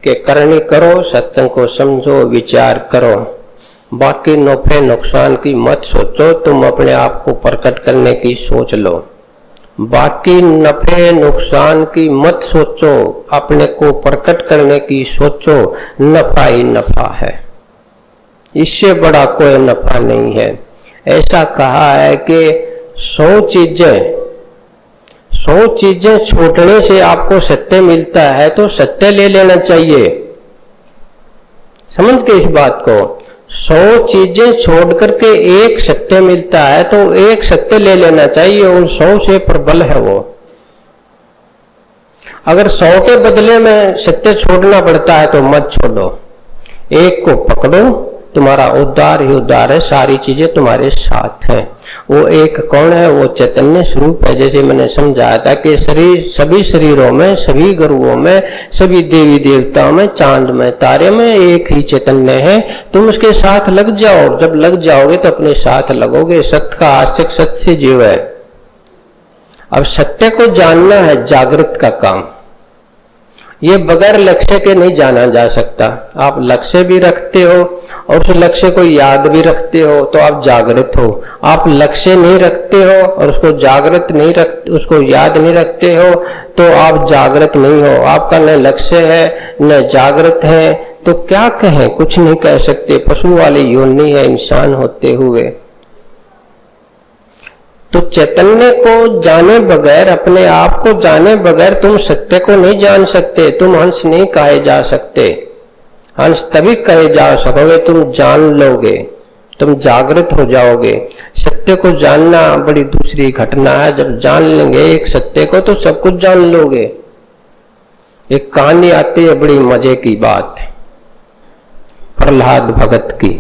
कि करनी करो, सत्संग को समझो, विचार करो, बाकी नफे नुकसान की मत सोचो, तुम अपने आप को प्रकट करने की सोच लो। बाकी नफे नुकसान की मत सोचो, अपने को प्रकट करने की सोचो। नफा ही नफा है, इससे बड़ा कोई नफा नहीं है। ऐसा कहा है कि 100 चीजें छोड़ने से आपको सत्य मिलता है, तो सत्य ले लेना चाहिए। समझ के इस बात को, 100 चीजें छोड़ करके एक सत्य मिलता है, तो एक सत्य ले लेना चाहिए, और 100 से प्रबल है वो। अगर 100 के बदले में सत्य छोड़ना पड़ता है तो मत छोड़ो, एक को पकड़ो, तुम्हारा उद्धार ही उद्धार है, सारी चीजें तुम्हारे साथ हैं। वो एक कौन है? वो चैतन्य स्वरूप है। जैसे मैंने समझाया था कि शरीर, सभी शरीरों में, सभी गुरुओं में, सभी देवी देवताओं में, चांद में, तारे में एक ही चैतन्य है। तुम उसके साथ लग जाओ, जब लग जाओगे तो अपने साथ लगोगे। सत्य का आशिक सत्य जीव है। अब सत्य को जानना है जागृत का काम। ये बगैर लक्ष्य के नहीं जाना जा सकता। आप लक्ष्य भी रखते हो और उस लक्ष्य को याद भी रखते हो तो आप जागृत हो। आप लक्ष्य नहीं रखते हो और उसको जागृत नहीं रख, उसको याद नहीं रखते हो तो आप जागृत नहीं हो। आपका न लक्ष्य है न जागृत है, तो क्या कहें? कुछ नहीं कह सकते। पशु वाली योनि है इंसान होते हुए। तो चैतन्य को जाने बगैर, अपने आप को जाने बगैर तुम सत्य को नहीं जान सकते। तुम हंस नहीं कहे जा सकते। हंस तभी कहे जा सकोगे तुम जान लोगे, तुम जागृत हो जाओगे। सत्य को जानना बड़ी दूसरी घटना है। जब जान लेंगे एक सत्य को तो सब कुछ जान लोगे। एक कहानी आती है बड़ी मजे की बात, प्रहलाद भगत की।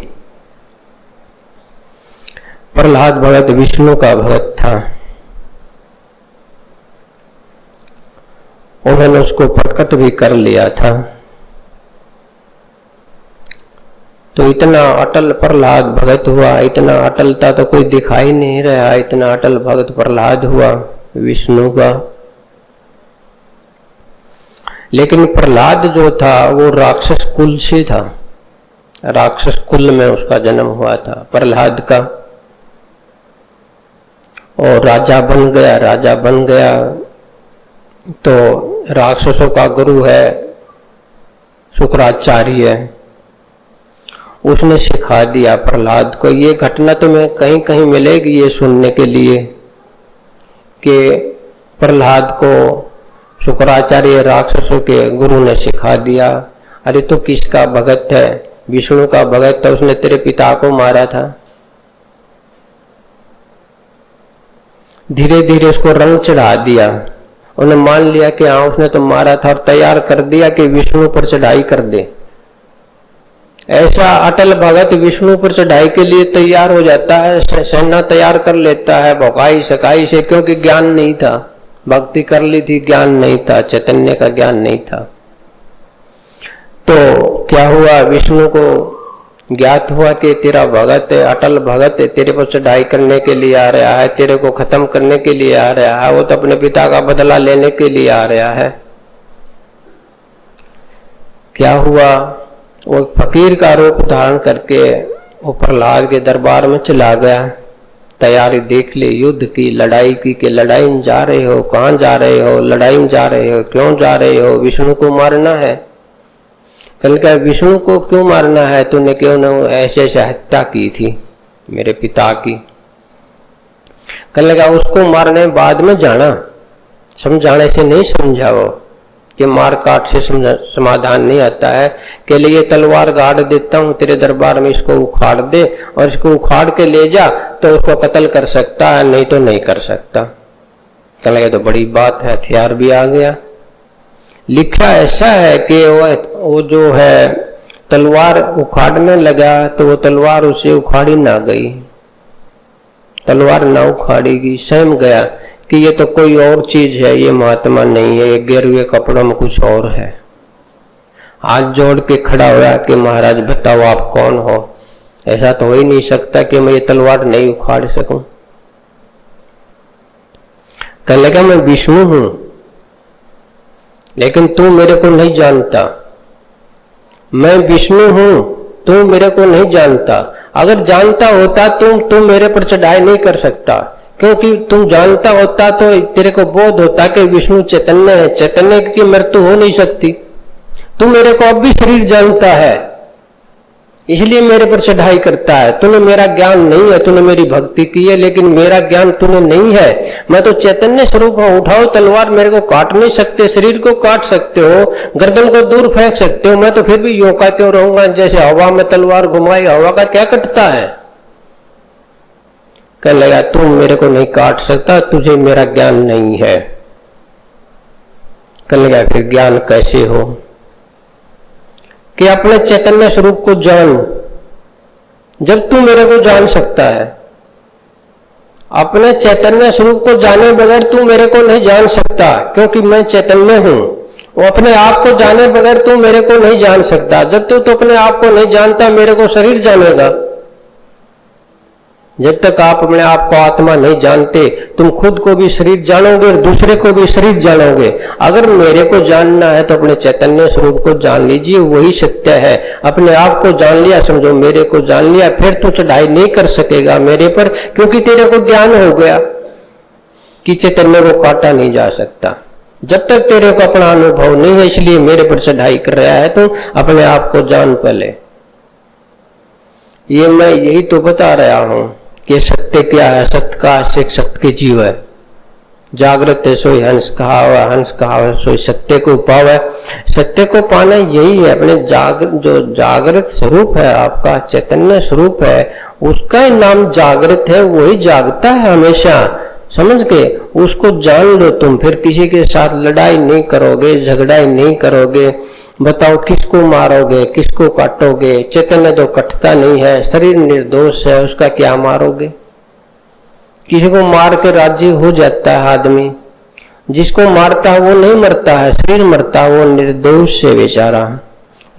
प्रहलाद भगत विष्णु का भगत था। उन्होंने उसको प्रकट भी कर लिया था। तो इतना अटल प्रहलाद भगत हुआ, इतना अटल था तो कोई दिखाई नहीं रहा, इतना अटल भगत प्रहलाद हुआ विष्णु का। लेकिन प्रहलाद जो था वो राक्षस कुल से था। राक्षस कुल में उसका जन्म हुआ था प्रहलाद का। और राजा बन गया। राजा बन गया तो राक्षसों का गुरु है शुक्राचार्य, उसने सिखा दिया प्रहलाद को। ये घटना तुम्हें कहीं कहीं मिलेगी ये सुनने के लिए कि प्रहलाद को शुक्राचार्य राक्षसों के गुरु ने सिखा दिया। अरे तो किसका भगत है? विष्णु का भगत था, उसने तेरे पिता को मारा था। धीरे धीरे उसको रंग चढ़ा दिया। उन्हें मान लिया कि हाँ उसने तो मारा था और तैयार कर दिया कि विष्णु पर चढ़ाई कर दे। ऐसा अटल भगत विष्णु पर चढ़ाई के लिए तैयार हो जाता है, सेना तैयार कर लेता है भौकाई सकाई से, क्योंकि ज्ञान नहीं था। भक्ति कर ली थी, ज्ञान नहीं था, चैतन्य का ज्ञान नहीं था। तो क्या हुआ? विष्णु को ज्ञात हुआ कि तेरा भगत है, अटल भगत है, तेरे पर चढ़ाई करने के लिए आ रहा है, तेरे को खत्म करने के लिए आ रहा है। वो तो अपने पिता का बदला लेने के लिए आ रहा है। क्या हुआ? वो फकीर का रूप धारण करके वो प्रहलाद के दरबार में चला गया। तैयारी देख ले युद्ध की, लड़ाई की, कि लड़ाई में जा रहे हो, कहाँ जा रहे हो, लड़ाई में जा रहे हो, क्यों जा रहे हो? विष्णु को मारना है। कल क्या विष्णु को क्यों मारना है? तूने क्यों न ऐसे ऐसे हत्या की थी मेरे पिता की? कल लगा उसको मारने बाद में जाना, समझाने से नहीं समझाओ कि मार काट से समाधान नहीं आता है। के लिए तलवार गाड़ देता हूं तेरे दरबार में, इसको उखाड़ दे और इसको उखाड़ के ले जा तो उसको कत्ल कर सकता है, नहीं तो नहीं कर सकता। कल तो बड़ी बात है, हथियार भी आ गया। लिखा ऐसा है कि वो जो है तलवार उखाड़ने लगा तो वो तलवार उसे उखाड़ी ना गई, तलवार ना उखाड़ेगी, सहम गया कि ये तो कोई और चीज है, ये महात्मा नहीं है, ये गिरवे कपड़ों में कुछ और है। हाथ जोड़ के खड़ा हुआ कि महाराज बताओ आप कौन हो? ऐसा तो हो ही नहीं सकता कि मैं ये तलवार नहीं उखाड़ सकूं। कहने लगा मैं विष्णु हूं, लेकिन तू मेरे को नहीं जानता। मैं विष्णु हूं, तू मेरे को नहीं जानता। अगर जानता होता तुम मेरे पर चढ़ाई नहीं कर सकता, क्योंकि तुम जानता होता तो तेरे को बोध होता कि विष्णु चैतन्य है, चैतन्य की मृत्यु हो नहीं सकती। तू मेरे को अब भी शरीर जानता है, इसलिए मेरे पर चढ़ाई करता है। तूने मेरा ज्ञान नहीं है, तूने मेरी भक्ति की है, लेकिन मेरा ज्ञान तूने नहीं है। मैं तो चैतन्य स्वरूप हूं। उठाओ तलवार, मेरे को काट नहीं सकते, शरीर को काट सकते हो, गर्दन को दूर फेंक सकते हो, मैं तो फिर भी यूं का त्यों रहूंगा, जैसे हवा में तलवार घुमाई, हवा का क्या कटता है। कहने लगा तुम मेरे को नहीं काट सकता, तुझे मेरा ज्ञान नहीं है। कहने लगा फिर ज्ञान कैसे हो? कि अपने चैतन्य स्वरूप को जान। जब तू मेरे को जान सकता है, अपने चैतन्य स्वरूप को जाने बगैर तू मेरे को नहीं जान सकता, क्योंकि मैं चैतन्य हूं। वो अपने आप को जाने बगैर तू मेरे को नहीं जान सकता। जब तू तो अपने आप को नहीं जानता, मेरे को शरीर जानेगा। जब तक आप अपने आप को आत्मा नहीं जानते, तुम खुद को भी शरीर जानोगे और दूसरे को भी शरीर जानोगे। अगर मेरे को जानना है तो अपने चैतन्य स्वरूप को जान लीजिए, वही सत्य है। अपने आप को जान लिया, समझो मेरे को जान लिया, फिर तो चढ़ाई नहीं कर सकेगा मेरे पर, क्योंकि तेरे को ज्ञान हो गया कि चैतन्य को काटा नहीं जा सकता। जब तक तेरे को अपना अनुभव नहीं है, इसलिए मेरे पर चढ़ाई कर रहा है। तो अपने आप को जान पहले। ये मैं यही तो बता रहा हूं कि सत्य क्या है। सत्य का आश्रय सत्य के जीव है। जागृत है सोई हंस कहा हुआ, हंस कहा हुआ सोई सत्य को पावे। सत्य को पाना यही है। अपने जो जागृत स्वरूप है, आपका चैतन्य स्वरूप है, उसका ही नाम जागृत है, वही जागता है हमेशा। समझ के उसको जान लो तुम, फिर किसी के साथ लड़ाई नहीं करोगे, झगड़ा नहीं करोगे। बताओ किसको मारोगे, किसको काटोगे? चैतन्य तो कटता नहीं है, शरीर निर्दोष है, उसका क्या मारोगे? किसी को मार के राजी हो जाता है आदमी, जिसको मारता है वो नहीं मरता है, शरीर मरता है, वो निर्दोष है बेचारा।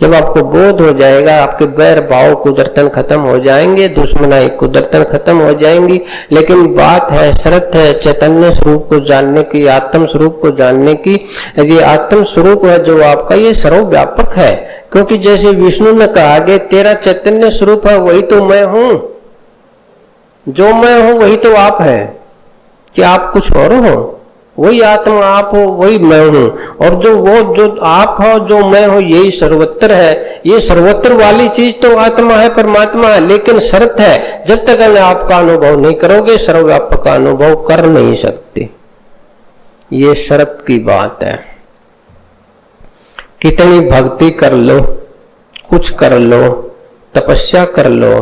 जब आपको बोध हो जाएगा, आपके बैर भाव कुदरतन खत्म हो जाएंगे, दुश्मनाई कुदरतन खत्म हो जाएंगी। लेकिन बात है, शर्त है चैतन्य स्वरूप को जानने की, आत्म स्वरूप को जानने की। ये आत्म स्वरूप है जो आपका, ये सर्वव्यापक है। क्योंकि जैसे विष्णु ने कहा कि तेरा चैतन्य स्वरूप है, वही तो मैं हूं। जो मैं हूं वही तो आप है। कि आप कुछ और हो? वही आत्मा आप हो, वही मैं हूं। और जो आप हो, जो मैं हूं, यही सर्वत्र है। ये सर्वत्र वाली चीज तो आत्मा है, परमात्मा है। लेकिन शर्त है, जब तक आपका अनुभव नहीं करोगे, सर्वव्यापक का अनुभव कर नहीं सकते। ये शर्त की बात है। कितनी भक्ति कर लो, कुछ कर लो, तपस्या कर लो।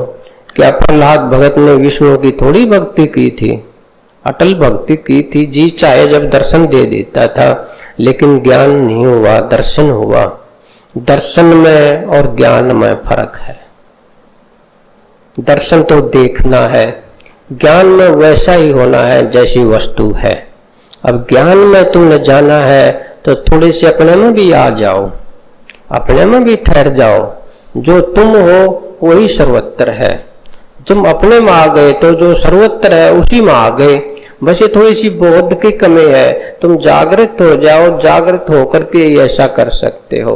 क्या प्रहलाद भगत ने विष्णु की थोड़ी भक्ति की थी? अटल भक्ति की थी। जी चाहे जब दर्शन दे देता था, लेकिन ज्ञान नहीं हुआ, दर्शन हुआ। दर्शन में और ज्ञान में फर्क है। दर्शन तो देखना है, ज्ञान में वैसा ही होना है जैसी वस्तु है। अब ज्ञान में तुमने जाना है तो थोड़े से अपने में भी आ जाओ, अपने में भी ठहर जाओ। जो तुम हो वही सर्वत्र है। तुम अपने में आ गए तो जो सर्वत्र है उसी में आ गए। बस ये थोड़ी सी बोध की कमी है। तुम जागृत हो जाओ, जागृत होकर के ऐसा कर सकते हो।